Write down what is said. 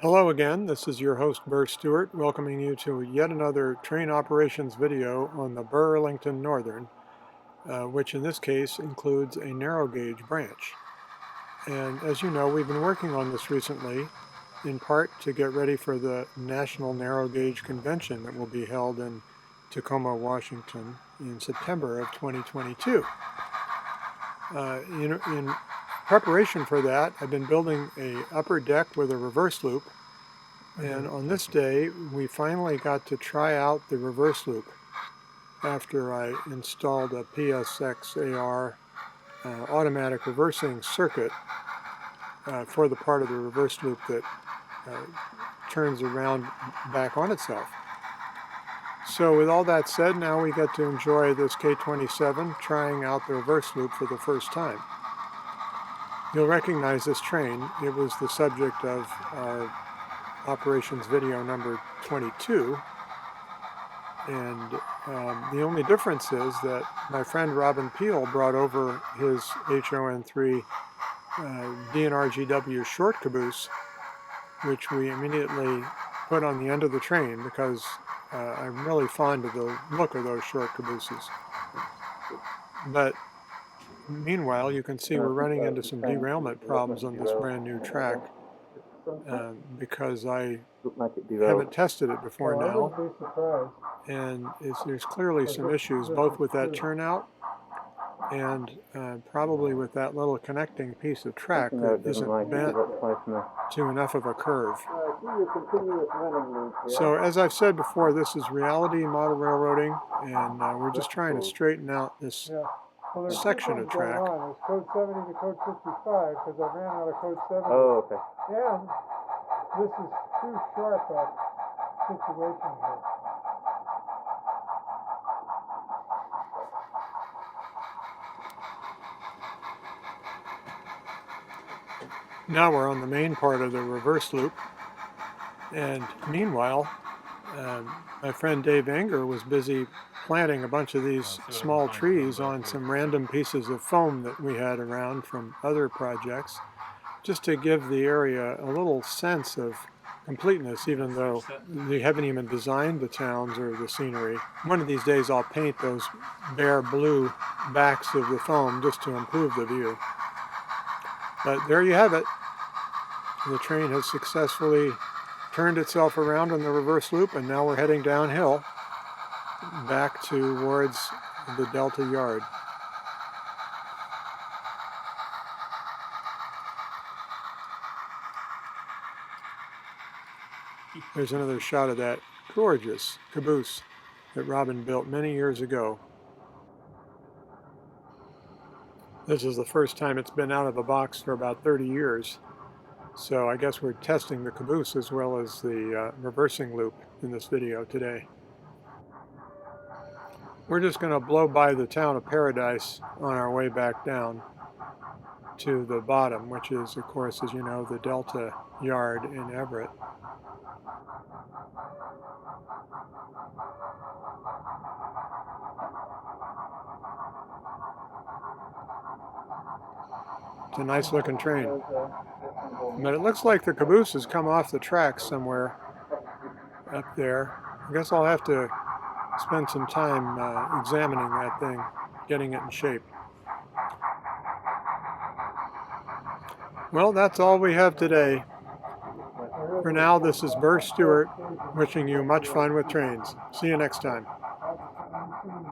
Hello again, this is your host Burr Stewart, welcoming you to yet another train operations video on the Burlington Northern, which in this case includes a narrow gauge branch. And as you know, we've been working on this recently, in part to get ready for the National Narrow Gauge Convention that will be held in Tacoma, Washington in September of 2022. In preparation for that, I've been building an upper deck with a reverse loop, and on this day we finally got to try out the reverse loop after I installed a PSX-AR automatic reversing circuit for the part of the reverse loop that turns around back on itself. So with all that said, now we get to enjoy this K-27 trying out the reverse loop for the first time. You'll recognize this train. It was the subject of our operations video number 22. And the only difference is that my friend Robin Peel brought over his HOn3 D&RGW short caboose, which we immediately put on the end of the train because I'm really fond of the look of those short cabooses. But meanwhile, you can see we're running into some derailment problems on this brand new track because I haven't tested it before now, and there's clearly some issues both with that turnout and probably with that little connecting piece of track that isn't bent to enough of a curve. So as I've said before, this is reality model railroading, and we're just trying to straighten out this section of track. It's code 70 to code 55 because I ran out of code 70. Oh, okay. And this is too sharp a situation here. Now we're on the main part of the reverse loop, and meanwhile my friend Dave Anger was busy planting a bunch of these small trees on some random pieces of foam that we had around from other projects, just to give the area a little sense of completeness, even though we haven't even designed the towns or the scenery. One of these days I'll paint those bare blue backs of the foam just to improve the view. But there you have it. The train has successfully turned itself around on the reverse loop, and now we're heading downhill back towards the Delta yard. There's another shot of that gorgeous caboose that Robin built many years ago. This is the first time it's been out of a box for about 30 years. So I guess we're testing the caboose as well as the reversing loop in this video today. We're just going to blow by the town of Paradise on our way back down to the bottom, which is, of course, as you know, the Delta yard in Everett. It's a nice looking train. But it looks like the caboose has come off the track somewhere up there. I guess I'll have to spend some time examining that thing, getting it in shape. Well, that's all we have today. For now, this is Burr Stewart, wishing you much fun with trains. See you next time.